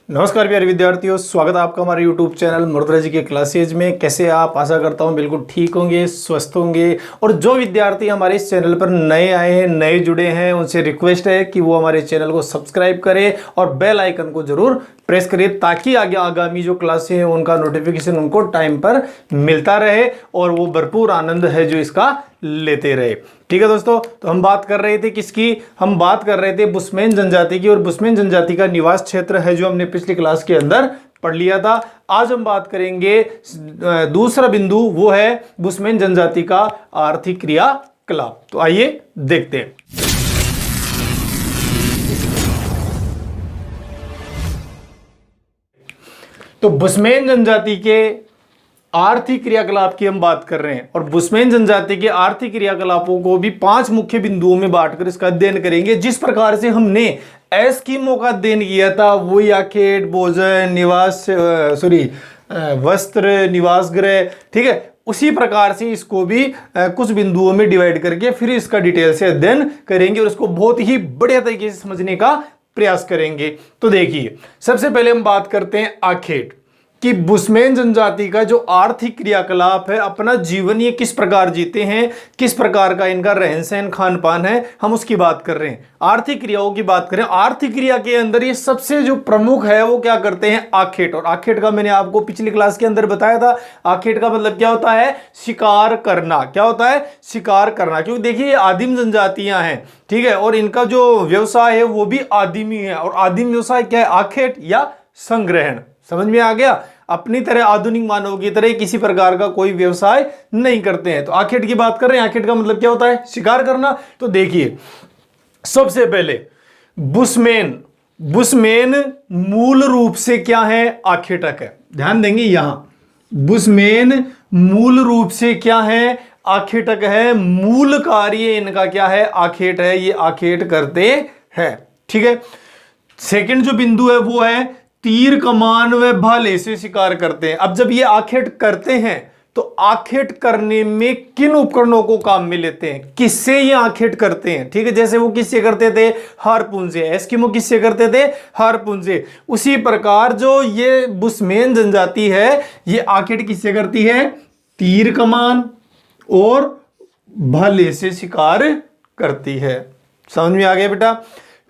नमस्कार प्यारे विद्यार्थियों, स्वागत है आपका हमारे YouTube चैनल मुरदरा जी के क्लासेज में। कैसे आप? आशा करता हूँ बिल्कुल ठीक होंगे, स्वस्थ होंगे। और जो विद्यार्थी हमारे इस चैनल पर नए आए हैं, नए जुड़े हैं, उनसे रिक्वेस्ट है कि वो हमारे चैनल को सब्सक्राइब करें और बेल आइकन को जरूर प्रेस करिए, ताकि आगे आगामी जो क्लासें हैं उनका नोटिफिकेशन उनको टाइम पर मिलता रहे और वो भरपूर आनंद है जो इसका लेते रहे। ठीक है दोस्तों, तो हम बात कर रहे थे किसकी? हम बात कर रहे थे बुशमैन जनजाति की। और बुशमैन जनजाति का निवास क्षेत्र है जो हमने पिछली क्लास के अंदर पढ़ लिया था। आज हम बात करेंगे दूसरा बिंदु, वो है बुशमैन जनजाति का आर्थिक क्रियाकलाप। तो आइए देखते हैं। तो बुशमैन जनजाति के आर्थिक क्रियाकलाप की हम बात कर रहे हैं और बुशमैन जनजाति के आर्थिक क्रियाकलापों को भी 5 मुख्य बिंदुओं में बांटकर इसका अध्ययन करेंगे। जिस प्रकार से हमने एस्किमो का अध्ययन किया था, वही आखेट, भोजन, वस्त्र, निवास गृह, ठीक है, उसी प्रकार से इसको भी कुछ बिंदुओं में डिवाइड करके फिर इसका डिटेल से अध्ययन करेंगे और इसको बहुत ही बढ़िया तरीके से समझने का प्रयास करेंगे। तो देखिए, सबसे पहले हम बात करते हैं आखेट कि बुशमैन जनजाति का जो आर्थिक क्रियाकलाप है, अपना जीवन ये किस प्रकार जीते हैं, किस प्रकार का इनका रहन सहन खान पान है, हम उसकी बात कर रहे हैं। आर्थिक क्रियाओं की बात करें, आर्थिक क्रिया के अंदर ये सबसे जो प्रमुख है वो क्या करते हैं? आखेट। और आखेट का मैंने आपको पिछली क्लास के अंदर बताया था। आखेट का मतलब क्या होता है? शिकार करना। क्या होता है? शिकार करना। क्योंकि देखिए ये आदिम जनजातियां हैं, ठीक है, और इनका जो व्यवसाय है वो भी आदिमी है। और आदिम व्यवसाय क्या है? आखेट या संग्रहण। समझ में आ गया? अपनी तरह आधुनिक मानव की तरह किसी प्रकार का कोई व्यवसाय नहीं करते हैं। तो आखेट की बात कर रहे हैं। आखेट का मतलब क्या होता है? शिकार करना। तो देखिए, सबसे पहले बुशमैन मूल रूप से क्या है? आखेटक है। ध्यान देंगे यहां, बुशमैन मूल रूप से क्या है? आखेटक है। मूल कार्य इनका क्या है? आखेट है। ये आखेट करते हैं, ठीक है। सेकंड जो बिंदु है वो है तीर, कमान व भाले से शिकार करते हैं। अब जब ये आखेट करते हैं तो आखेट करने में किन उपकरणों को काम में लेते हैं? किससे ये आखेट करते हैं? ठीक है, जैसे वो किससे करते थे? हारपून से। एस्किमो किससे करते थे? हारपून से। उसी प्रकार जो ये बुशमैन जनजाति है, ये आखेट किससे करती है? तीर, कमान और भाले से शिकार करती है। समझ में आ गया बेटा?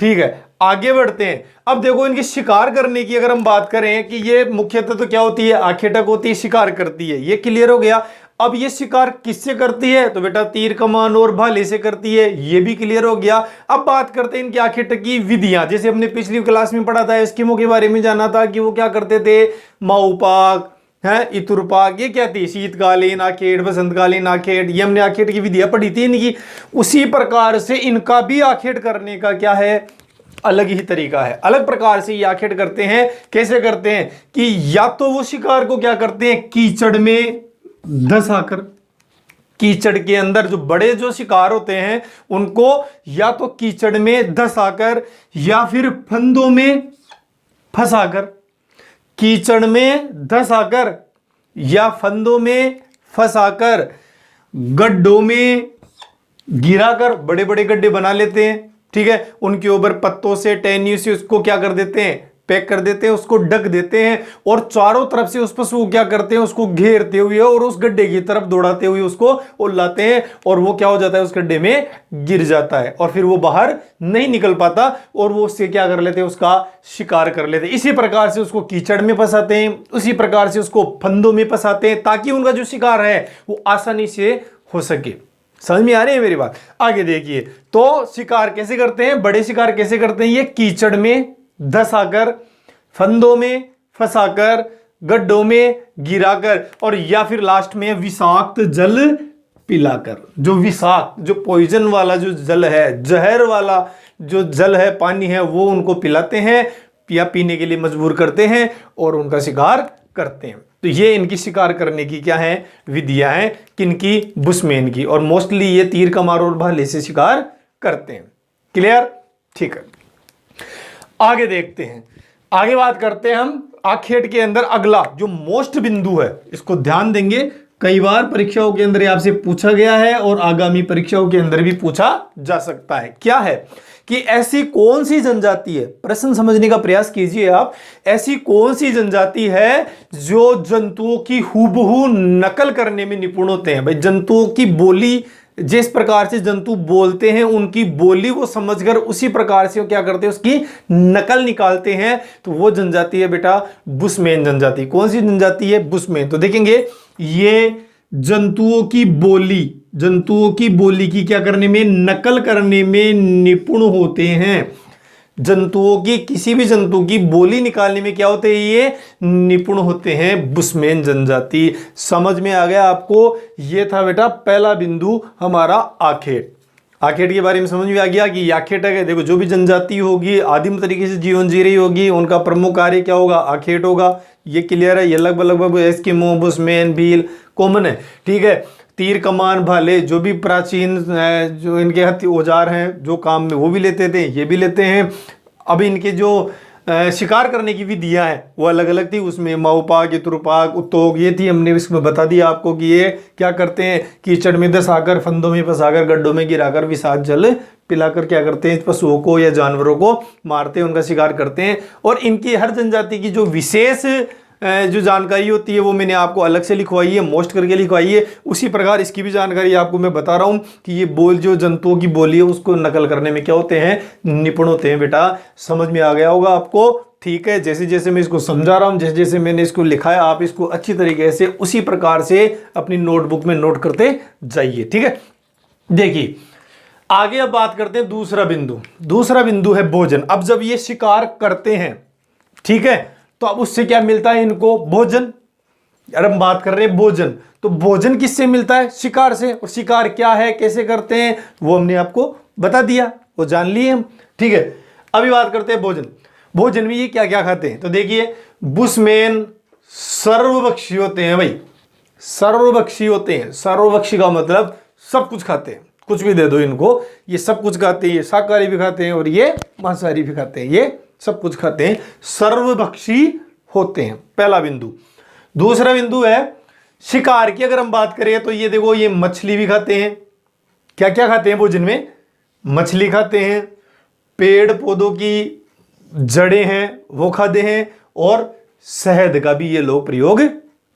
ठीक है, आगे बढ़ते हैं। अब देखो, इनके शिकार करने की अगर हम बात करें कि ये मुख्यतः तो क्या होती है? आखेटक होती है, शिकार करती है। ये क्लियर हो गया। अब ये शिकार किससे करती है? तो बेटा तीर, कमान और भाले से करती है। ये भी क्लियर हो गया। अब बात करते हैं इनकी आखेटक की विधियां। जैसे हमने पिछली क्लास में पढ़ा था, एस्किमो के बारे में जाना था कि वो क्या करते थे? माऊपाक है, इतुरपाक, ये क्या थी? शीतकालीन आखेट, बसंतकालीन आखेट। ये हमने आखेट की विधियां पढ़ी थी इनकी। उसी प्रकार से इनका भी आखेट करने का क्या है? अलग ही तरीका है। अलग प्रकार से ये आखेट करते हैं। कैसे करते हैं? कि या तो वो शिकार को क्या करते हैं? कीचड़ में धंसाकर। कीचड़ के अंदर जो बड़े जो शिकार होते हैं उनको या तो कीचड़ में धंसाकर या फिर फंदों में फंसाकर। कीचड़ में धंसाकर या फंदों में फंसाकर, गड्ढों में गिराकर, बड़े बड़े गड्ढे बना लेते हैं, ठीक है। उनके ऊपर पत्तों से, टहनियों से उसको क्या कर देते हैं? पैक कर देते हैं, उसको ढक देते हैं और चारों तरफ से उस पर वो क्या करते हैं? उसको घेरते हुए और उस गड्ढे की तरफ दौड़ाते हुए उसको उल्लाते हैं और वो क्या हो जाता है? उस गड्ढे में गिर जाता है और फिर वो बाहर नहीं निकल पाता और वो उससे क्या कर लेते हैं? उसका शिकार कर लेते हैं। इसी प्रकार से उसको कीचड़ में फंसाते हैं, उसी प्रकार से उसको फंदों में फंसाते हैं, ताकि उनका जो शिकार है वो आसानी से हो सके। समझ में आ रही है मेरी बात? आगे देखिए, तो शिकार कैसे करते हैं? बड़े शिकार कैसे करते हैं? ये कीचड़ में धंसाकर, फंदों में फंसाकर, गड्ढों में गिराकर और या फिर लास्ट में विषाक्त जल पिलाकर। जो विषाक्त, जो पॉइजन वाला जो जल है, जहर वाला जो जल है, पानी है, वो उनको पिलाते हैं या पीने के लिए मजबूर करते हैं और उनका शिकार करते हैं। तो ये इनकी शिकार करने की क्या है? विधियां हैं। किनकी? बुशमैन की। और मोस्टली ये तीर, कमान और भाले से शिकार करते हैं। क्लियर? ठीक है, आगे देखते हैं। आगे बात करते हैं हम आखेट के अंदर। अगला जो मोस्ट बिंदु है, इसको ध्यान देंगे, कई बार परीक्षाओं के अंदर आपसे पूछा गया है और आगामी परीक्षाओं के अंदर भी पूछा जा सकता है। क्या है कि ऐसी कौन सी जनजाति है, प्रश्न समझने का प्रयास कीजिए आप, ऐसी कौन सी जनजाति है जो जंतुओं की हूबहू नकल करने में निपुण होते हैं। भाई जंतुओं की बोली, जिस प्रकार से जंतु बोलते हैं उनकी बोली वो समझकर उसी प्रकार से वो क्या करते हैं, उसकी नकल निकालते हैं। तो वो जनजाति है बेटा बुशमैन जनजाति। कौन सी जनजाति है? बुशमैन। तो देखेंगे ये जंतुओं की बोली की क्या करने में, नकल करने में निपुण होते हैं। जंतुओं की, किसी भी जंतु की बोली निकालने में क्या होते हैं, ये निपुण होते हैं बुशमैन जनजाति। समझ में आ गया आपको? ये था बेटा पहला बिंदु हमारा आखेट। आखेट के बारे में समझ में आ गया कि आखेट है। देखो जो भी जनजाति होगी आदिम तरीके से जीवन जी रही होगी, उनका प्रमुख कार्य क्या होगा, आखेट होगा। ये क्लियर है? ये लगभग एस्किमो, बुशमैन, भील कॉमन है। ठीक है, तीर कमान भाले जो भी प्राचीन जो इनके औजार हैं जो काम में वो भी लेते थे, ये भी लेते हैं। अब इनके जो शिकार करने की विधियां हैं वो अलग अलग थी। उसमें माओपाग, तुरपाग, उत्तोग ये थी। हमने इसमें बता दिया आपको कि ये क्या करते हैं, कीचड़ में धंसाकर, फंदों में फंसाकर, गड्ढों में गिराकर विषाक्त जल पिलाकर क्या करते हैं, पशुओं को या जानवरों को मारते हैं, उनका शिकार करते हैं। और इनकी हर जनजाति की जो विशेष जो जानकारी होती है वो मैंने आपको अलग से लिखवाई है, मोस्ट करके लिखवाई है। उसी प्रकार इसकी भी जानकारी आपको मैं बता रहा हूं कि ये जो जंतुओं की बोली है उसको नकल करने में क्या होते हैं, निपुण होते हैं। बेटा समझ में आ गया होगा आपको? ठीक है, जैसे जैसे मैं इसको समझा रहा हूं, जैसे जैसे मैंने इसको लिखा है, आप इसको अच्छी तरीके से उसी प्रकार से अपनी नोटबुक में नोट करते जाइए। ठीक है, देखिए आगे अब बात करते हैं दूसरा बिंदु। दूसरा बिंदु है भोजन। अब जब ये शिकार करते हैं, ठीक है, तो अब उससे क्या मिलता है इनको, भोजन। अरे हम बात कर रहे हैं भोजन, तो भोजन किससे मिलता है, शिकार से। और शिकार क्या है, कैसे करते हैं, वो हमने आपको बता दिया, वो जान लिए हम। ठीक है, अभी बात करते हैं भोजन। भोजन में ये क्या क्या खाते हैं, तो देखिए बुशमैन सर्वभक्षी होते हैं। भाई सर्वभक्षी होते हैं। सर्वभक्षी का मतलब सब कुछ खाते हैं, कुछ भी दे दो इनको, ये सब कुछ खाते हैं। ये शाकाहारी भी खाते हैं और ये मांसाहारी भी खाते हैं, ये सब कुछ खाते हैं, सर्वभक्षी होते हैं। पहला बिंदु। दूसरा बिंदु है शिकार की। अगर हम बात करें तो ये देखो, ये मछली भी खाते हैं। क्या क्या खाते हैं भोजन में, मछली खाते हैं, पेड़ पौधों की जड़ें हैं वो खाते हैं, और शहद का भी ये लोग प्रयोग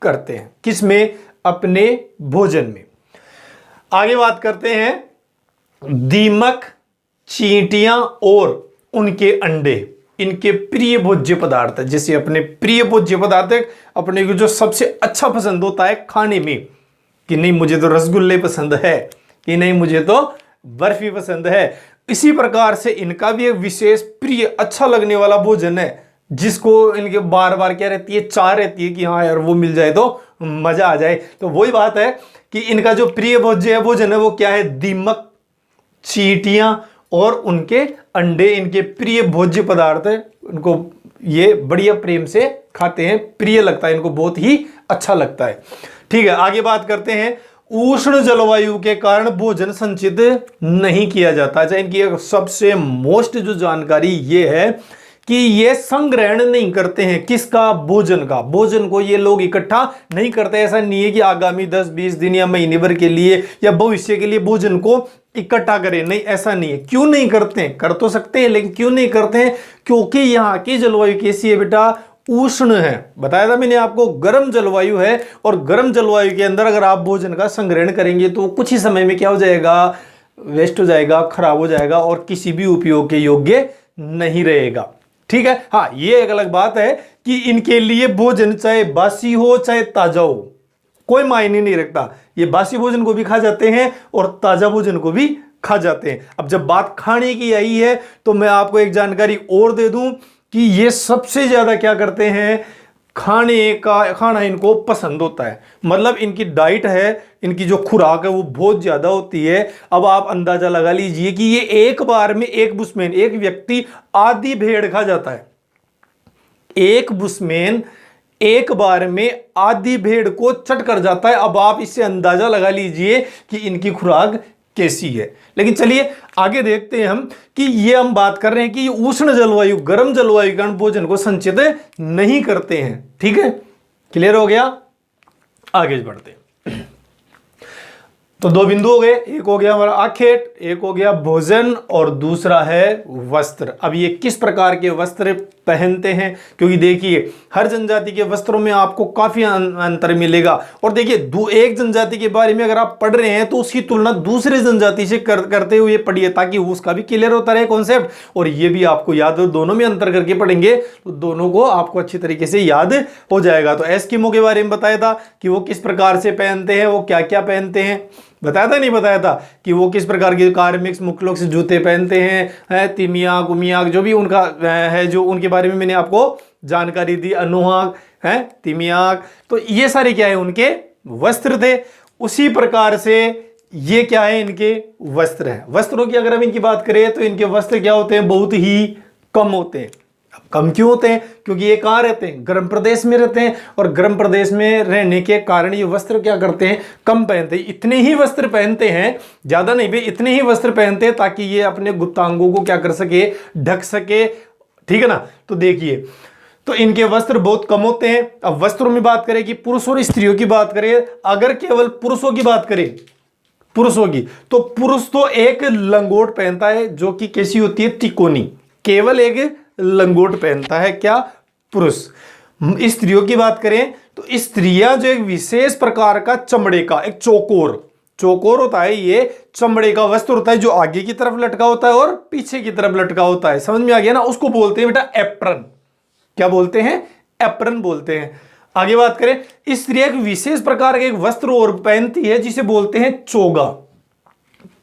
करते हैं। किसमें, अपने भोजन में। आगे बात करते हैं दीमक, चींटियां और उनके अंडे, इनके प्रिय भोज्य पदार्थ है। जैसे अपने प्रिय भोज्य पदार्थ है, अपने को जो सबसे अच्छा पसंद होता है खाने में, कि नहीं मुझे तो रसगुल्ले पसंद है, कि नहीं मुझे तो बर्फी पसंद है। इसी प्रकार से इनका भी एक विशेष प्रिय अच्छा लगने वाला भोजन है, जिसको इनके बार बार क्या रहती है, चाह रहती है कि हाँ यार वो मिल जाए तो मजा आ जाए। तो वही बात है कि इनका जो प्रिय भोज्य है भोजन है वो क्या है, दीमक, चींटियां और उनके अंडे, इनके प्रिय भोज्य पदार्थ है। उनको ये बढ़िया प्रेम से खाते हैं, प्रिय लगता है इनको, बहुत ही अच्छा लगता है। ठीक है, आगे बात करते हैं उष्ण जलवायु के कारण भोजन संचित नहीं किया जाता। चाहे इनकी सबसे मोस्ट जो जानकारी ये है कि ये संग्रहण नहीं करते हैं, किसका, भोजन का। भोजन को ये लोग इकट्ठा नहीं करते। ऐसा नहीं है कि आगामी 10-20 दिन या महीने भर के लिए या भविष्य के लिए भोजन को इकट्ठा करें, नहीं ऐसा नहीं है। क्यों नहीं करते हैं, कर तो सकते हैं लेकिन क्यों नहीं करते हैं, क्योंकि यहाँ की जलवायु कैसी है बेटा, उष्ण है। बताया था मैंने आपको, गर्म जलवायु है, और गर्म जलवायु के अंदर अगर आप भोजन का संग्रहण करेंगे तो कुछ ही समय में क्या हो जाएगा, वेस्ट हो जाएगा, खराब हो जाएगा और किसी भी उपयोग के योग्य नहीं रहेगा। ठीक है, हाँ ये एक अलग बात है कि इनके लिए भोजन चाहे बासी हो चाहे ताजा हो, कोई मायने नहीं रखता। ये बासी भोजन को भी खा जाते हैं और ताजा भोजन को भी खा जाते हैं। अब जब बात खाने की आई है तो मैं आपको एक जानकारी और दे दूं कि ये सबसे ज्यादा क्या करते हैं, खाना इनको पसंद होता है। मतलब इनकी डाइट है, इनकी जो खुराक है वो बहुत ज्यादा होती है। अब आप अंदाजा लगा लीजिए कि ये एक बार में एक बुशमैन, एक व्यक्ति आधी भेड़ खा जाता है। एक बुशमैन एक बार में आधी भेड़ को चट कर जाता है। अब आप इससे अंदाजा लगा लीजिए कि इनकी खुराक कैसी है। लेकिन चलिए आगे देखते हैं हम कि ये हम बात कर रहे हैं कि उष्ण जलवायु, गर्म जलवायु के कारण भोजन को संचित नहीं करते हैं। ठीक है, क्लियर हो गया, आगे बढ़ते हैं। तो दो बिंदु हो गए, एक हो गया हमारा आखेट, एक हो गया भोजन और दूसरा है वस्त्र। अब ये किस प्रकार के वस्त्र पहनते हैं, क्योंकि देखिए हर जनजाति के वस्त्रों में आपको काफी अंतर मिलेगा। और देखिए एक जनजाति के बारे में अगर आप पढ़ रहे हैं तो उसकी तुलना दूसरे जनजाति से करते हुए पढ़िए, ताकि उसका भी क्लियर होता रहे कॉन्सेप्ट, और ये भी आपको याद हो। दोनों में अंतर करके पढ़ेंगे तो दोनों को आपको अच्छी तरीके से याद हो जाएगा। तो एस्किमो के बारे में बताया था कि वो किस प्रकार से पहनते हैं, वो क्या क्या पहनते हैं, बताया था नहीं बताया था कि वो किस प्रकार के कार्मिक्स मुक्लोक्स जूते पहनते हैं, तिमियाक उमियाक जो भी उनका है, जो उनके बारे में मैंने आपको जानकारी दी, अनुहाक है, तिमियाक, तो ये सारे क्या है उनके वस्त्र थे। उसी प्रकार से ये क्या है, इनके वस्त्र हैं। वस्त्रों की अगर हम इनकी बात करें तो इनके वस्त्र क्या होते हैं, बहुत ही कम होते हैं। कम क्यों होते हैं, क्योंकि ये कहाँ रहते हैं, गर्म प्रदेश में रहते हैं, और गर्म प्रदेश में रहने के कारण ये वस्त्र क्या करते हैं, कम पहनते हैं। इतने ही वस्त्र पहनते हैं, ज्यादा नहीं भाई, इतने ही वस्त्र पहनते हैं ताकि ये अपने गुप्तांगों को क्या कर सके, ढक सके, ठीक है ना। तो देखिए, तो इनके वस्त्र बहुत कम होते हैं। अब वस्त्रों में बात करें कि पुरुष और स्त्रियों की बात करें, अगर केवल पुरुषों की बात करें, पुरुषों की, तो पुरुष तो एक लंगोट पहनता है जो कि कैसी होती है, तिकोनी, केवल एक लंगोट पहनता है क्या, पुरुष। स्त्रियों की बात करें तो स्त्रियां जो एक विशेष प्रकार का चमड़े का एक चौकोर होता है, ये चमड़े का वस्त्र होता है जो आगे की तरफ लटका होता है और पीछे की तरफ लटका होता है। समझ में आ गया ना, उसको बोलते हैं बेटा एप्रन। क्या बोलते हैं, एप्रन बोलते हैं। आगे बात करें, स्त्री एक विशेष प्रकार का एक वस्त्र और पहनती है जिसे बोलते हैं चोगा।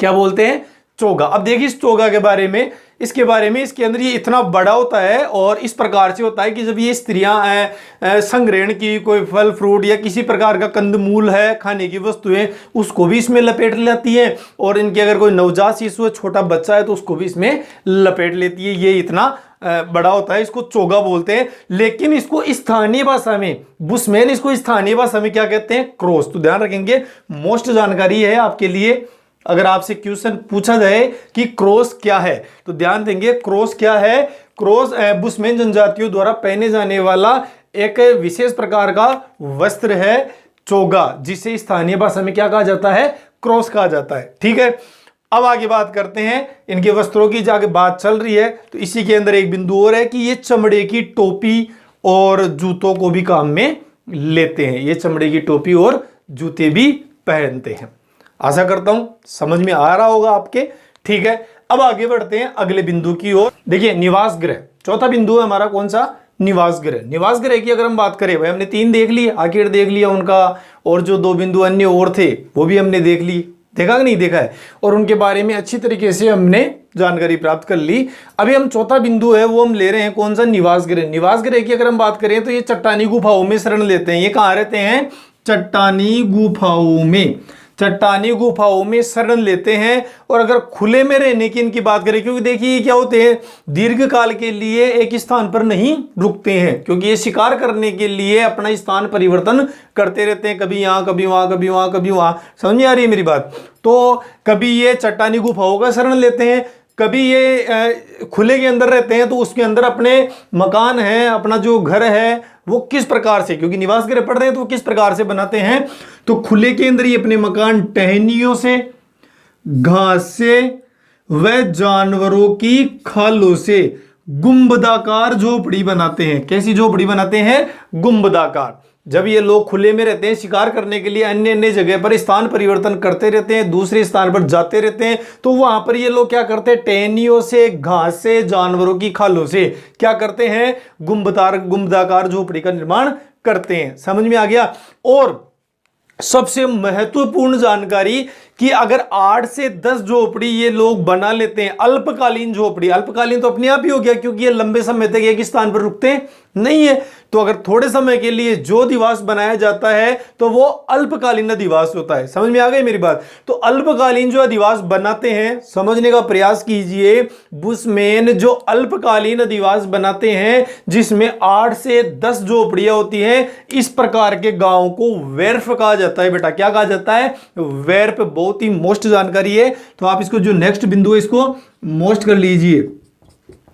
क्या बोलते हैं, चोगा। अब देखिए इस चोगा के बारे में, इसके बारे में, इसके अंदर ये इतना बड़ा होता है और इस प्रकार से होता है कि जब ये स्त्रियां संग्रहण की कोई फल फ्रूट या किसी प्रकार का कंदमूल है, खाने की वस्तुएं, उसको भी इसमें लपेट लेती है, और इनके अगर कोई नवजात शिशु है, छोटा बच्चा है, तो उसको भी इसमें लपेट लेती है। ये इतना बड़ा होता है, इसको चोगा बोलते हैं। लेकिन इसको स्थानीय भाषा में, बुशमैन इसको स्थानीय भाषा में क्या कहते हैं, क्रोस। तो ध्यान रखेंगे, मोस्ट जानकारी है आपके लिए। अगर आपसे क्वेश्चन पूछा जाए कि क्रॉस क्या है तो ध्यान देंगे, क्रॉस क्या है, क्रॉस बुशमैन जनजातियों द्वारा पहने जाने वाला एक विशेष प्रकार का वस्त्र है, चोगा, जिसे स्थानीय भाषा में क्या कहा जाता है, क्रॉस कहा जाता है। ठीक है, अब आगे बात करते हैं इनके वस्त्रों की। जाके बात चल रही है तो इसी के अंदर एक बिंदु और है कि ये चमड़े की टोपी और जूतों को भी काम में लेते हैं। ये चमड़े की टोपी और जूते भी पहनते हैं। आशा करता हूं समझ में आ रहा होगा आपके। ठीक है, अब आगे बढ़ते हैं अगले बिंदु की ओर। देखिए निवास गृह, चौथा बिंदु है हमारा कौन सा, निवास गृह। निवास गृह की अगर हम बात करें, भाई हमने 3 देख लिए, आखिर देख लिया उनका, और जो 2 बिंदु अन्य और थे वो भी हमने देख ली, देखा कि नहीं देखा है, और उनके बारे में अच्छी तरीके से हमने जानकारी प्राप्त कर ली। अभी हम चौथा बिंदु है वो हम ले रहे हैं कौन सा, निवास गृह। निवास गृह की अगर हम बात करें तो ये चट्टानी गुफाओं में शरण लेते हैं। ये कहाँ रहते हैं, चट्टानी गुफाओं में, चट्टानी गुफाओं में शरण लेते हैं। और अगर खुले में रहने की इनकी बात करें, क्योंकि देखिए क्या होते हैं, दीर्घ काल के लिए एक स्थान पर नहीं रुकते हैं, क्योंकि ये शिकार करने के लिए अपना स्थान परिवर्तन करते रहते हैं, कभी यहाँ कभी वहां, कभी वहां कभी वहां। समझ में आ रही है मेरी बात। तो कभी ये चट्टानी गुफाओं का शरण लेते हैं, कभी ये खुले के अंदर रहते हैं, तो उसके अंदर अपने मकान है, अपना जो घर है वो किस प्रकार से, क्योंकि निवास गृह पढ़ रहे हैं तो वो किस प्रकार से बनाते हैं, तो खुले के अंदर ये अपने मकान टहनियों से, घास से व जानवरों की खालों से गुंबदाकार झोपड़ी बनाते हैं। कैसी झोपड़ी बनाते हैं, गुंबदाकार। जब ये लोग खुले में रहते हैं, शिकार करने के लिए अन्य अन्य जगह पर स्थान परिवर्तन करते रहते हैं, दूसरे स्थान पर जाते रहते हैं, तो वहां पर ये लोग क्या करते हैं, टहनियों से, घास से, जानवरों की खालों से क्या करते हैं, गुंबदाकार झोपड़ी का निर्माण करते हैं। समझ में आ गया। और सबसे महत्वपूर्ण जानकारी कि अगर 8 से 10 झोपड़ी ये लोग बना लेते हैं, अल्पकालीन झोपड़ी, अल्पकालीन तो अपने आप ही हो गया क्योंकि ये लंबे समय तक एक स्थान पर रुकते नहीं है, तो अगर थोड़े समय के लिए जो अधिवास बनाया जाता है तो वो अल्पकालीन अधिवास होता है। समझ में आ गई मेरी बात। तो अल्पकालीन जो अधिवास बनाते हैं, समझने का प्रयास कीजिए, बुशमैन जो अल्पकालीन अधिवास बनाते हैं जिसमें 8 से 10 झोपड़ियां होती हैं, इस प्रकार के गांव को वेर्फ कहा जाता है। बेटा क्या कहा जाता है, वेर्फ। बहुत ही मोस्ट जानकारी है, तो आप इसको जो नेक्स्ट बिंदु है इसको मोस्ट कर लीजिए।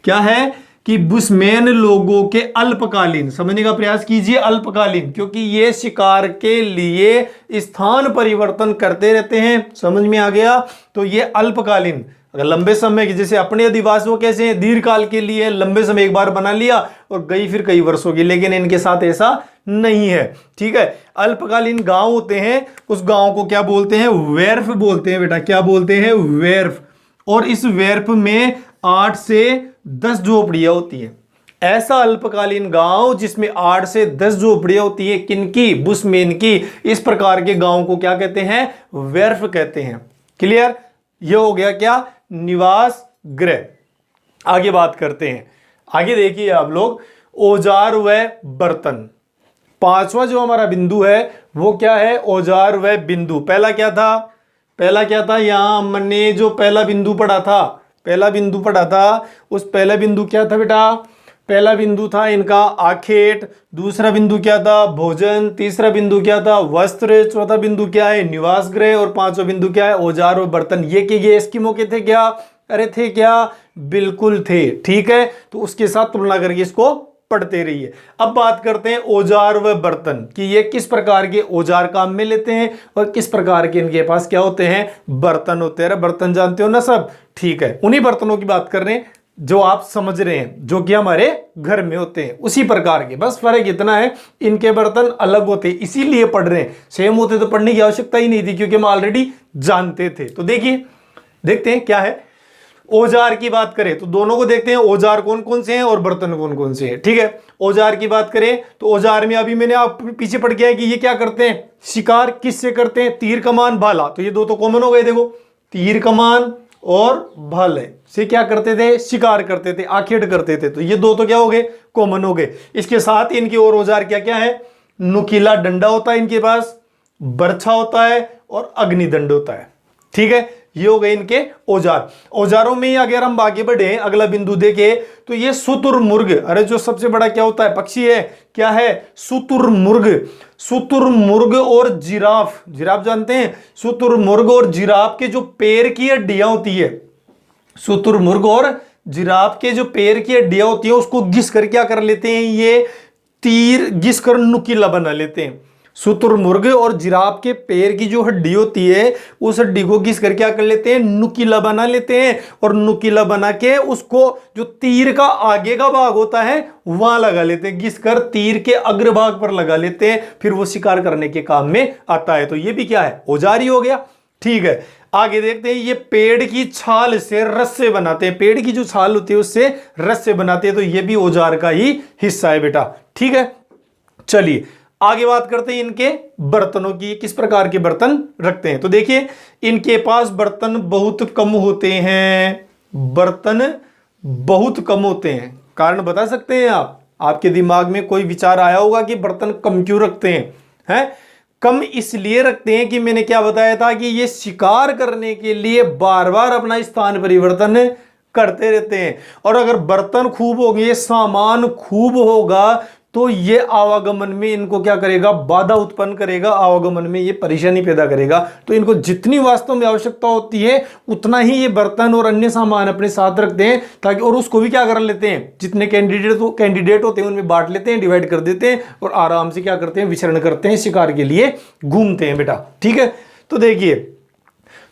क्या है कि बुशमैन लोगों के अल्पकालीन, समझने का प्रयास कीजिए, अल्पकालीन, क्योंकि ये शिकार के लिए स्थान परिवर्तन करते रहते हैं। समझ में आ गया? तो ये अल्पकालीन, अगर लंबे समय की, जैसे अपने अधिवास वो कैसे हैं, दीर्घकाल के लिए, लंबे समय एक बार बना लिया और गई फिर कई वर्षों की, लेकिन इनके साथ ऐसा नहीं है। ठीक है, अल्पकालीन गांव होते हैं, उस गांव को क्या बोलते हैं, वेर्फ बोलते हैं बेटा। क्या बोलते हैं? वेर्फ। और इस वेर्फ में 8 से 10 झोपड़ियां होती है। ऐसा अल्पकालीन गांव जिसमें 8 से 10 झोपड़ियां होती है, किनकी? बुशमैन की। इस प्रकार के गांव को क्या कहते हैं? वेर्फ कहते हैं। क्लियर? यह हो गया क्या? निवास गृह। आगे बात करते हैं। आगे देखिए आप लोग, औजार व बर्तन। पांचवा जो हमारा बिंदु है वो क्या है? औजार व बिंदु। पहला क्या था? पहला क्या था? यहां हमने जो पहला बिंदु पढ़ा था, पहला बिंदु पढ़ा था, उस पहला बिंदु क्या था बेटा? पहला बिंदु था इनका आखेट। दूसरा बिंदु क्या था? भोजन। तीसरा बिंदु क्या था? वस्त्र। चौथा बिंदु क्या है? निवास गृह। और पांचवा बिंदु क्या है? औजार और बर्तन। ये इसकी मौके थे क्या? अरे थे क्या? बिल्कुल थे। ठीक है, तो उसके साथ तुलना करके इसको पढ़ते रहिए। अब बात करते हैं औजार व बर्तन कि ये किस प्रकार के औजार काम में लेते हैं और किस प्रकार के इनके पास क्या होते हैं? बर्तन होते हैं। बर्तन जानते हो ना सब? ठीक है, उन्हीं बर्तनों की बात कर रहे हैं जो आप समझ रहे हैं, जो कि हमारे घर में होते हैं, उसी प्रकार के। बस फर्क इतना है, इनके बर्तन अलग होते हैं, इसीलिए पढ़ रहे हैं। सेम होते तो पढ़ने की आवश्यकता ही नहीं थी, क्योंकि हम ऑलरेडी जानते थे। तो देखिए, देखते हैं क्या है। औजार की बात करें तो दोनों को देखते हैं, औजार कौन कौन से हैं और बर्तन कौन कौन से हैं। ठीक है, औजार की बात करें तो औजार में अभी मैंने आप पीछे पढ़ गया है कि ये क्या करते हैं? शिकार किससे करते हैं? तीर कमान भाला। तो ये दो तो कॉमन हो गए। देखो, तीर कमान और भाले से क्या करते थे? शिकार करते थे, आखेट करते थे। तो ये दो तो क्या हो गए? कॉमन हो गए। इसके साथ इनके और औजार क्या क्या है? नुकीला डंडा होता है इनके पास, बर्छा होता है और अग्निदंड होता है। ठीक है, ये हो गए इनके औजार। औजारों में ही अगर हम आगे बढ़े, अगला बिंदु देखें तो ये शुतुरमुर्ग। अरे जो सबसे बड़ा क्या होता है? पक्षी है। क्या है? शुतुरमुर्ग। शुतुरमुर्ग और जिराफ। जिराफ जानते हैं? शुतुरमुर्ग और जिराफ के जो पैर की हड्डियां होती है, शुतुरमुर्ग और जिराफ के जो पैर की हड्डियां होती है, उसको घिस कर क्या कर लेते हैं? ये तीर घिस कर नुकीला बना लेते हैं। शुतुरमुर्ग और जिराफ के पैर की जो हड्डी होती है, उस हड्डी को घिस कर क्या कर लेते हैं? नुकीला बना लेते हैं। और नुकीला बना के उसको जो तीर का आगे का भाग होता है वहां लगा लेते हैं, घिस कर तीर के अग्रभाग पर लगा लेते हैं। फिर वो शिकार करने के काम में आता है। तो ये भी क्या है? औजार ही हो गया। ठीक है, आगे देखते हैं। ये पेड़ की छाल से रस्से बनाते हैं। पेड़ की जो छाल होती है उससे रस्से बनाते हैं। तो ये भी औजार का ही हिस्सा है बेटा। ठीक है, चलिए आगे बात करते हैं इनके बर्तनों की। किस प्रकार के बर्तन रखते हैं? तो देखिए, इनके पास बर्तन बहुत कम होते हैं। बर्तन बहुत कम होते हैं। कारण बता सकते हैं आप? आपके दिमाग में कोई विचार आया होगा कि बर्तन कम क्यों रखते हैं? हैं? कम इसलिए रखते हैं कि मैंने क्या बताया था कि ये शिकार करने के लिए बार बार अपना स्थान परिवर्तन करते रहते हैं। और अगर बर्तन खूब होंगे, सामान खूब होगा, तो ये आवागमन में इनको क्या करेगा? बाधा उत्पन्न करेगा। आवागमन में ये परेशानी पैदा करेगा। तो इनको जितनी वास्तव में आवश्यकता होती है उतना ही ये बर्तन और अन्य सामान अपने साथ रखते हैं, ताकि, और उसको भी क्या कर लेते हैं? जितने कैंडिडेट होते हैं उनमें बांट लेते हैं, डिवाइड कर देते हैं और आराम से क्या करते हैं? विचरण करते हैं, शिकार के लिए घूमते हैं बेटा। ठीक है, तो देखिए,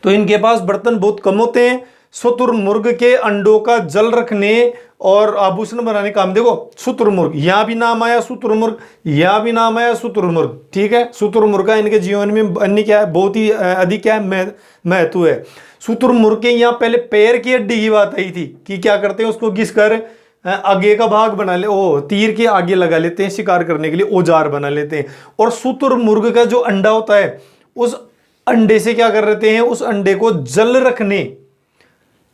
तो इनके पास बर्तन बहुत कम होते हैं। शुतुरमुर्ग के अंडों का जल रखने और आभूषण बनाने काम। देखो, शुतुरमुर्ग, यहां भी नाम आया शुतुरमुर्ग, यहां भी नाम आया शुतुरमुर्ग। ठीक है, शुतुरमुर्ग का इनके जीवन में अन्य क्या है? बहुत ही अधिक क्या है? महत्व है। शुतुरमुर्ग के यहां पहले पैर की हड्डी की बात आई थी कि क्या करते हैं? उसको घिस कर आगे का भाग बना ले, तीर के आगे लगा लेते हैं, शिकार करने के लिए औजार बना लेते हैं। और शुतुरमुर्ग का जो अंडा होता है, उस अंडे से क्या कर लेते हैं? उस अंडे को जल रखने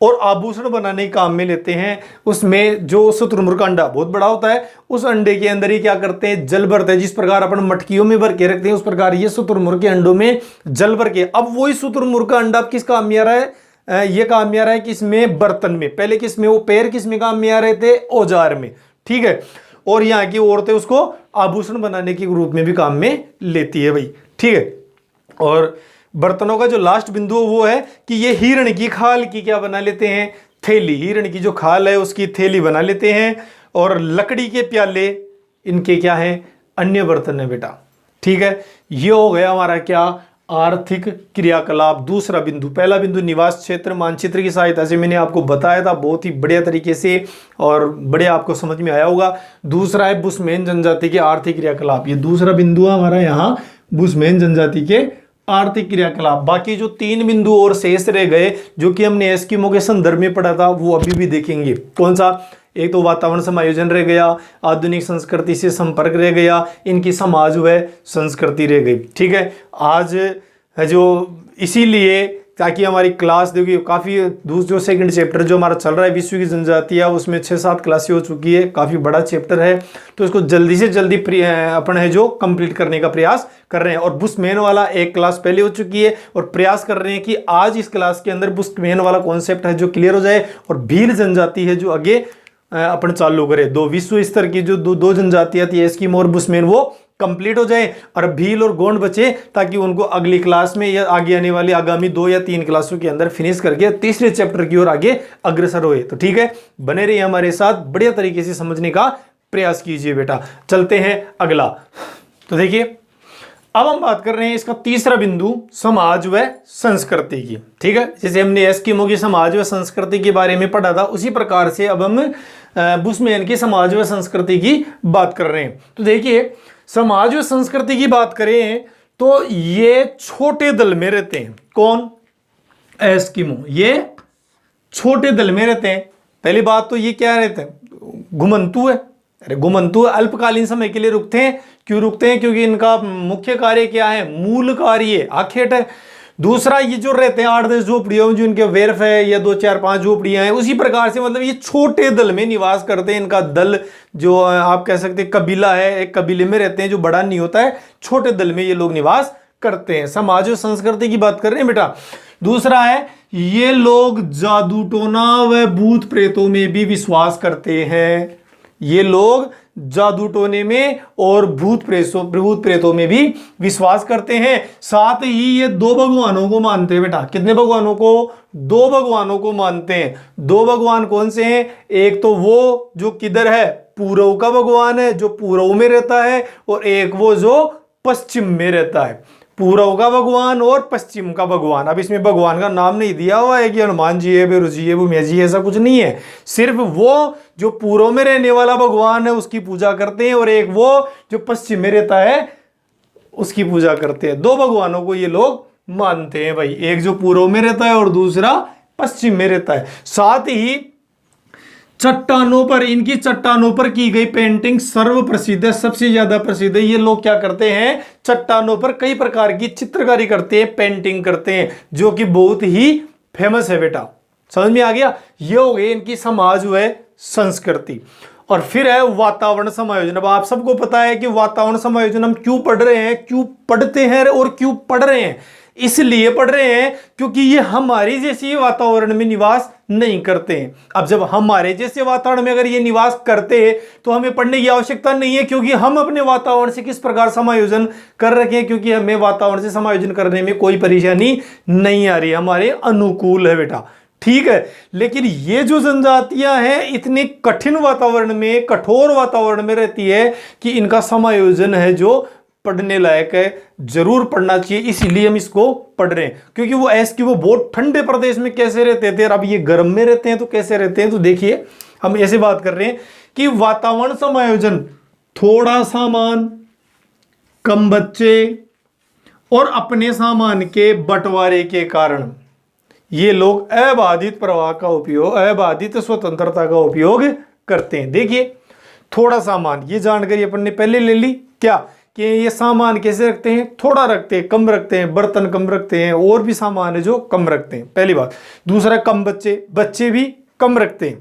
और आभूषण बनाने के काम में लेते हैं। उसमें जो शुतुरमुर्ग का अंडा बहुत बड़ा होता है, उस अंडे के अंदर ही क्या करते हैं? जल भरते हैं। जिस प्रकार अपन मटकियों में भर के रखते हैं, उस प्रकार ये शुतुरमुर्ग के अंडों में जल भर के। अब वही शुतुरमुर्ग का अंडा किस काम में आ रहा है? ये काम में आ रहा है किसमें? बर्तन में। पहले किसमें? वो पैर किसमें काम में आ रहे थे? औजार में। ठीक है, और यहाँ की औरतें उसको आभूषण बनाने के रूप में भी काम में लेती है भाई। ठीक है, और बर्तनों का जो लास्ट बिंदु वो है कि ये हिरण की खाल की क्या बना लेते हैं? थैली। हिरण की जो खाल है उसकी थैली बना लेते हैं। और लकड़ी के प्याले इनके क्या है, अन्य बर्तन है बेटा। ठीक है, ये हो गया हमारा क्या, आर्थिक क्रियाकलाप। दूसरा बिंदु, पहला बिंदु निवास क्षेत्र मानचित्र की सहायता से मैंने आपको बताया था बहुत ही बढ़िया तरीके से और बढ़िया आपको समझ में आया होगा। दूसरा है बुशमैन जनजाति के आर्थिक क्रियाकलाप, ये दूसरा बिंदु है हमारा यहाँ, बुशमैन जनजाति के आर्थिक क्रियाकलाप। बाकी जो 3 बिंदु और शेष रह गए जो कि हमने एस्किमो के संदर्भ में पढ़ा था वो अभी भी देखेंगे। कौन सा, एक तो वातावरण समायोजन रह गया, आधुनिक संस्कृति से संपर्क रह गया, इनकी समाज व संस्कृति रह गई। ठीक है, आज है जो इसीलिए ताकि हमारी क्लास देखिए काफ़ी जो सेकंड चैप्टर जो हमारा चल रहा है विश्व की जनजातियाँ, उसमें 6-7 क्लासें हो चुकी है, काफ़ी बड़ा चैप्टर है, तो इसको जल्दी से जल्दी अपन है जो कंप्लीट करने का प्रयास कर रहे हैं। और बुशमैन वाला एक क्लास पहले हो चुकी है और प्रयास कर रहे हैं कि आज इस क्लास के अंदर बुशमैन वाला कॉन्सेप्ट है जो क्लियर हो जाए और भील जनजाति है जो आगे अपन चालू करें। दो विश्व स्तर की जो दो जनजातियाँ थी एस्किमो और बुशमैन वो कंप्लीट हो जाए और भील और गोंड बचे, ताकि उनको अगली क्लास में या आगे आने वाली आगामी 2 या 3 क्लासों के अंदर फिनिश करके तीसरे चैप्टर की ओर आगे अग्रसर होए। तो ठीक है, बने रहिए हमारे साथ, बढ़िया तरीके से समझने का प्रयास कीजिए बेटा। चलते हैं अगला। तो देखिए अब हम बात कर रहे हैं इसका तीसरा बिंदु, समाज व संस्कृति की। ठीक है, जैसे हमने एस्किमो की समाज व संस्कृति के बारे में पढ़ा था, उसी प्रकार से अब हम बुशमैन की समाज व संस्कृति की बात कर रहे हैं। तो देखिए समाज व संस्कृति की बात करें तो ये छोटे दल में रहते हैं। कौन, एस्किमो, ये छोटे दल में रहते हैं। पहली बात तो ये क्या रहते हैं, घुमंतु है। अरे घुमंतु अल्पकालीन समय के लिए रुकते हैं। क्यों रुकते हैं, क्योंकि इनका मुख्य कार्य क्या है, मूल कार्य आखेट है। दूसरा ये जो रहते हैं 8-10 झोपड़ियों जो इनके वेर्फ है या 2-4-5 झोपड़ियां हैं, उसी प्रकार से मतलब ये छोटे दल में निवास करते हैं। इनका दल जो आप कह सकते हैं कबीला है, एक कबीले में रहते हैं जो बड़ा नहीं होता है, छोटे दल में ये लोग निवास करते हैं। समाज और संस्कृति की बात कर रहे हैं बेटा। दूसरा है ये लोग जादू टोना व भूत प्रेतों में भी विश्वास करते हैं। ये लोग जादू टोने में और भूत प्रेतों में भी विश्वास करते हैं। साथ ही ये 2 भगवानों को मानते हैं बेटा। कितने भगवानों को, 2 भगवानों को मानते हैं। 2 भगवान कौन से हैं, एक तो वो जो किधर है, पूर्व का भगवान है जो पूर्व में रहता है, और एक वो जो पश्चिम में रहता है। पूर्व का भगवान और पश्चिम का भगवान। अब इसमें भगवान का नाम नहीं दिया हुआ है कि हनुमान जी है, बेरू जी है, भूमिया जी है, ऐसा कुछ नहीं है। सिर्फ वो जो पूर्व में रहने वाला भगवान है उसकी पूजा करते हैं और एक वो जो पश्चिम में रहता है उसकी पूजा करते हैं। 2 भगवानों को ये लोग मानते हैं भाई, एक जो पूर्व में रहता है और दूसरा पश्चिम में रहता है। साथ ही चट्टानों पर, इनकी चट्टानों पर की गई पेंटिंग सर्व प्रसिद्ध है, सबसे ज्यादा प्रसिद्ध है। ये लोग क्या करते हैं, चट्टानों पर कई प्रकार की चित्रकारी करते हैं, पेंटिंग करते हैं, जो कि बहुत ही फेमस है बेटा। समझ में आ गया। ये हो गई इनकी समाज व संस्कृति। और फिर है वातावरण समायोजन। अब आप सबको पता है कि वातावरण समायोजन हम क्यों पढ़ रहे हैं, क्यों पढ़ते हैं और क्यों पढ़ रहे हैं। इसलिए पढ़ रहे हैं क्योंकि ये हमारी जैसी वातावरण में निवास नहीं करते हैं। अब जब हमारे जैसे वातावरण में अगर ये निवास करते हैं तो हमें पढ़ने की आवश्यकता नहीं है, क्योंकि हम अपने वातावरण से किस प्रकार समायोजन कर रखे हैं, क्योंकि हमें वातावरण से समायोजन करने में कोई परेशानी नहीं आ रही, हमारे अनुकूल है बेटा। ठीक है, लेकिन ये जो जनजातियां हैं इतने कठिन वातावरण में, कठोर वातावरण में रहती है कि इनका समायोजन है जो पढ़ने लायक है, जरूर पढ़ना चाहिए। इसीलिए हम इसको पढ़ रहे हैं, क्योंकि वो वो बहुत ठंडे प्रदेश में कैसे रहते थे और अब ये गर्म में रहते हैं तो कैसे रहते हैं। तो देखिए हम ऐसे बात कर रहे हैं कि वातावरण समायोजन, थोड़ा सामान, कम बच्चे और अपने सामान के बंटवारे के कारण ये लोग अबाधित प्रवाह का उपयोग, अबाधित स्वतंत्रता का उपयोग करते हैं। देखिए थोड़ा सामान, ये जानकारी अपन ने पहले ले ली क्या, कि ये सामान कैसे रखते हैं, थोड़ा रखते हैं, कम रखते हैं, बर्तन कम रखते हैं, और भी सामान है जो कम रखते हैं, पहली बात। दूसरा कम बच्चे, बच्चे भी कम रखते हैं,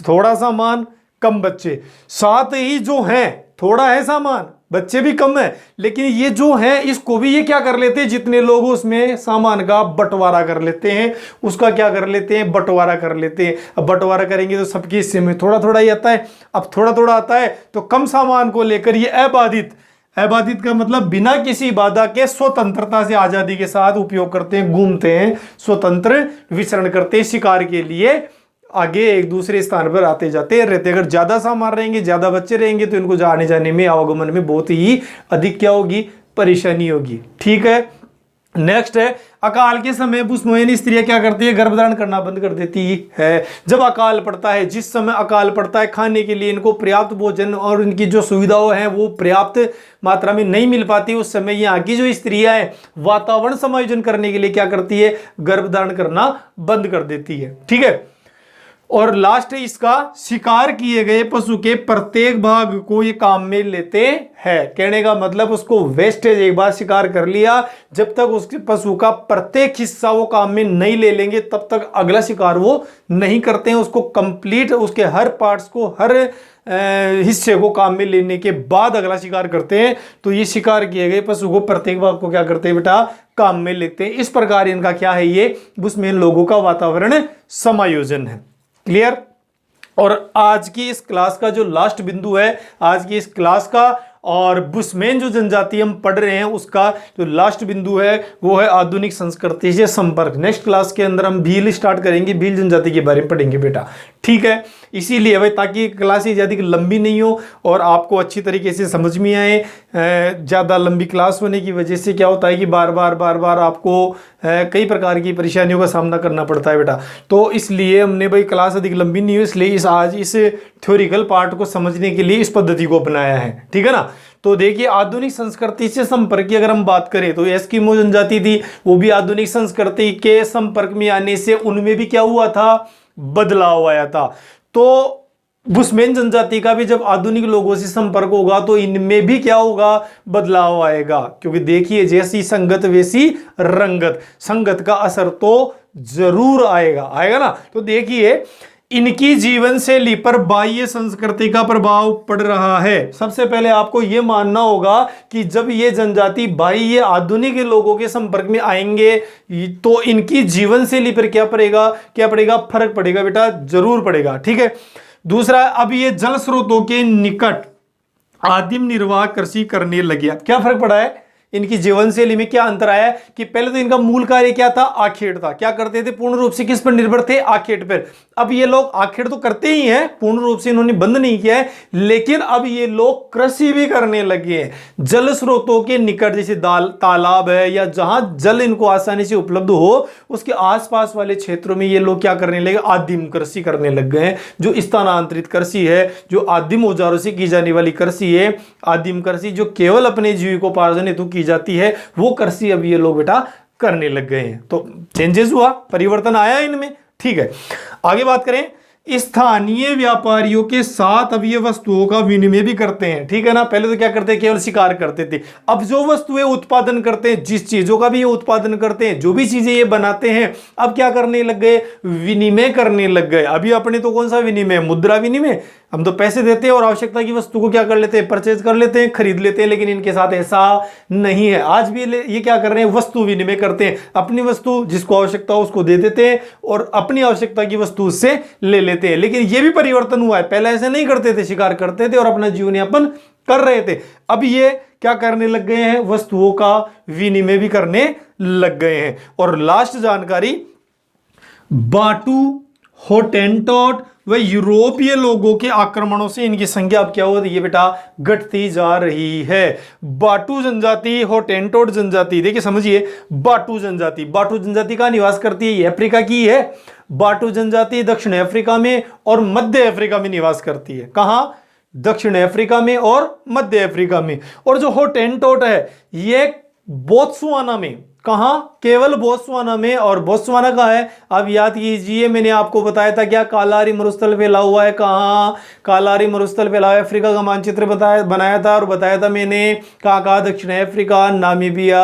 थोड़ा सामान कम बच्चे। साथ ही जो है थोड़ा है सामान, बच्चे भी कम है, लेकिन ये जो है इसको भी ये क्या कर लेते हैं, जितने लोग उसमें सामान का बंटवारा कर लेते हैं, उसका क्या कर लेते हैं, बंटवारा कर लेते हैं। अब बंटवारा करेंगे तो सबके हिस्से में थोड़ा थोड़ा ही आता है। अब थोड़ा थोड़ा आता है तो कम सामान को लेकर ये अबाधित, अबाधित का मतलब बिना किसी बाधा के स्वतंत्रता से आजादी के साथ उपयोग करते हैं, घूमते हैं, स्वतंत्र विचरण करते हैं, शिकार के लिए आगे एक दूसरे स्थान पर आते जाते रहते। अगर ज्यादा सामान रहेंगे, ज्यादा बच्चे रहेंगे, तो इनको आने जाने में, आवागमन में बहुत ही अधिक क्या होगी, परेशानी होगी। ठीक है, नेक्स्ट है अकाल के समय बुश्मैन स्त्रियां क्या करती है, गर्भधारण करना बंद कर देती है। जब अकाल पड़ता है, जिस समय अकाल पड़ता है, खाने के लिए इनको पर्याप्त भोजन और इनकी जो सुविधाएं हैं वो पर्याप्त मात्रा में नहीं मिल पाती, उस समय यहाँ की जो स्त्रियां हैं वातावरण समायोजन करने के लिए क्या करती है, गर्भधारण करना बंद कर देती है। ठीक है, और लास्ट है इसका, शिकार किए गए पशु के प्रत्येक भाग को ये काम में लेते हैं। कहने का मतलब उसको वेस्टेज, एक बार शिकार कर लिया, जब तक उसके पशु का प्रत्येक हिस्सा वो काम में नहीं ले लेंगे तब तक अगला शिकार वो नहीं करते हैं। उसको कंप्लीट, उसके हर पार्ट्स को, हर हिस्से को काम में लेने के बाद अगला शिकार करते हैं। तो ये शिकार किए गए पशु को प्रत्येक भाग को क्या करते हैं बेटा, काम में लेते हैं। इस प्रकार इनका क्या है, ये बुश्मैन लोगों का वातावरण समायोजन है। क्लियर। और आज की इस क्लास का जो लास्ट बिंदु है, आज की इस क्लास का और बुश्मैन जो जनजाति हम पढ़ रहे हैं उसका जो लास्ट बिंदु है वो है आधुनिक संस्कृति से संपर्क। नेक्स्ट क्लास के अंदर हम भील स्टार्ट करेंगे, भील जनजाति के बारे में पढ़ेंगे बेटा। ठीक है, इसीलिए भाई ताकि क्लास ज़्यादा लंबी नहीं हो और आपको अच्छी तरीके से समझ में आए। ज़्यादा लंबी क्लास होने की वजह से क्या होता है कि बार बार आपको कई प्रकार की परेशानियों का सामना करना पड़ता है बेटा। तो इसलिए हमने भाई क्लास अधिक लंबी नहीं हो, इसलिए आज इस थ्योरिकल पार्ट को समझने के लिए इस पद्धति को अपनाया है। ठीक है ना। तो देखिए, आधुनिक संस्कृति से संपर्क की अगर हम बात करें तो एस्किमो जनजाति थी, वो भी आधुनिक संस्कृति के संपर्क में आने से उनमें भी क्या हुआ था, बदलाव आया था। तो बुश्मैन जनजाति का भी जब आधुनिक लोगों से संपर्क होगा तो इनमें भी क्या होगा, बदलाव आएगा। क्योंकि देखिए, जैसी संगत वैसी रंगत, संगत का असर तो जरूर आएगा ना। तो देखिए, इनकी जीवन शैली पर बाह्य संस्कृति का प्रभाव पड़ रहा है। सबसे पहले आपको यह मानना होगा कि जब ये जनजाति बाह्य आधुनिक लोगों के संपर्क में आएंगे तो इनकी जीवन शैली पर क्या पड़ेगा, फर्क पड़ेगा बेटा, जरूर पड़ेगा। ठीक है। दूसरा, अब ये जल स्रोतों के निकट आदिम निर्वाह कृषि करने लगे। क्या फर्क पड़ा है, इनकी जीवन शैली में क्या अंतर आया कि पहले तो इनका मूल कार्य क्या था, आखेट था। क्या करते थे, पूर्ण रूप से किस पर निर्भर थे, आखेट पर। अब ये लोग आखेट तो करते ही हैं, पूर्ण रूप से इन्होंने बंद नहीं किया है, लेकिन अब ये लोग कृषि भी करने लगे हैं। जल स्रोतों के निकट, जैसे तालाब है या जहां जल इनको आसानी से उपलब्ध हो उसके आसपास वाले क्षेत्रों में ये लोग क्या करने लगे, आदिम कृषि करने लग गए हैं। जो स्थानांतरित कृषि है, जो आदिम औजारों से की जाने वाली कृषि है, आदिम कृषि जो केवल अपने जीविकोपार्जन हेतु की जाती है, वो कृषि अब ये लोग बेटा करने लग गए हैं। तो चेंजेस हुआ, परिवर्तन आया इनमें। ठीक है, आगे बात करें, स्थानीय व्यापारियों के साथ अब ये वस्तुओं का विनिमय भी करते हैं। ठीक है ना। पहले तो क्या करते हैं, केवल शिकार करते थे। अब जो वस्तुएं उत्पादन करते हैं, जिस चीजों का भी ये उत्पादन करते हैं, जो भी चीजें ये बनाते हैं, अब क्या करने लग गए, विनिमय करने लग गए। अभी अपने तो कौन सा विनिमय, मुद्रा विनिमय, हम तो पैसे देते हैं और आवश्यकता की वस्तु को क्या कर लेते हैं, परचेज कर लेते हैं, खरीद लेते हैं। लेकिन इनके साथ ऐसा नहीं है। आज भी ये क्या कर रहे हैं, वस्तु विनिमय करते हैं। अपनी वस्तु जिसको आवश्यकता हो उसको दे देते हैं और अपनी आवश्यकता की वस्तु उससे ले लेते हैं। लेकिन ये भी परिवर्तन हुआ है, पहले ऐसे नहीं करते थे, शिकार करते थे और अपना जीवन यापन कर रहे थे। अब ये क्या करने लग गए हैं, वस्तुओं का विनिमय भी करने लग गए हैं। और लास्ट जानकारी, बाटू, होटेंटोट व यूरोपीय लोगों के आक्रमणों से इनकी संख्या अब क्या हो रही है बेटा, घटती जा रही है। बाटू जनजाति, होटेंटोट जनजाति, देखिए समझिए, बाटू जनजाति का निवास करती है, ये अफ्रीका की है। बाटू जनजाति दक्षिण अफ्रीका में और मध्य अफ्रीका में निवास करती है। कहां, दक्षिण अफ्रीका में और मध्य अफ्रीका में। और जो होटेंटोट है ये बोत्सवाना में, कहां, केवल बोत्सवाना में। और बोत्सवाना कहां है, अब याद कीजिए, मैंने आपको बताया था क्या, कालारी मरुस्थल फैला हुआ है। कहां, कालारी मरुस्थल फैला हुआ है। अफ्रीका का मानचित्र बनाया था और बताया था मैंने, कहां, दक्षिण अफ्रीका, नामीबिया,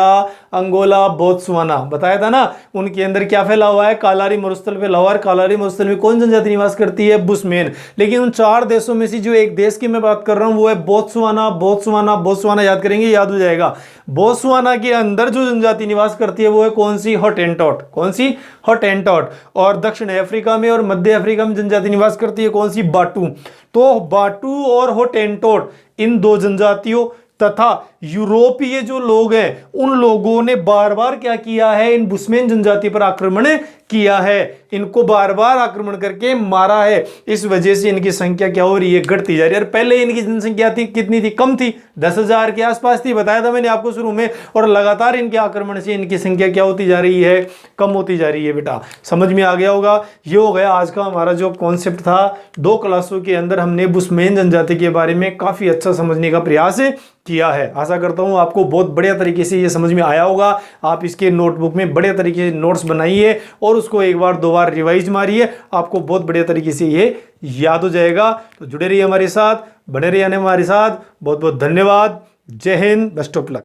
अंगोला, बोत्सवाना, बताया था ना। उनके अंदर क्या फैला हुआ है, कालारी मरुस्थल फैला हुआ है। कालारी मरुस्थल में कौन जनजाति निवास करती है, बुश्मैन। लेकिन उन 4 देशों में से जो एक देश की मैं बात कर रहा हूं वो है बोत्सवाना। याद करेंगे, याद हो जाएगा। बोत्सवाना के अंदर जो जनजाति निवास करती है वो है कौन सी, होटेंटोट। कौन सी, होटेंटोट। और दक्षिण अफ्रीका में और मध्य अफ्रीका में जनजाति निवास करती है कौन सी, बाटू। तो बाटू और होटेंटोट, इन 2 जनजातियों तथा यूरोपीय जो लोग हैं उन लोगों ने बार बार क्या किया है, इन बुश्मैन जनजाति पर आक्रमण किया है, इनको बार बार आक्रमण करके मारा है। इस वजह से इनकी संख्या क्या हो रही है, घटती जा रही है। और पहले इनकी जनसंख्या थी कितनी थी, कम थी, 10,000 के आसपास थी, बताया था मैंने आपको शुरू में। और लगातार इनके आक्रमण से इनकी संख्या क्या होती जा रही है, कम होती जा रही है। बेटा समझ में आ गया होगा। ये हो गया आज का हमारा जो कॉन्सेप्ट था। 2 क्लासों के अंदर हमने बुशमैन जनजाति के बारे में काफी अच्छा समझने का प्रयास किया है। आशा करता हूं आपको बहुत बढ़िया तरीके से ये समझ में आया होगा। आप इसके नोटबुक में बढ़िया तरीके से नोट्स बनाइए और उसको एक बार 2 बार रिवाइज मारिए, आपको बहुत बढ़िया तरीके से ये याद हो जाएगा। तो जुड़े रहिए हमारे साथ, बने रहिए हमारे साथ। बहुत बहुत धन्यवाद। जय हिंद, बेस्ट ऑफ लक।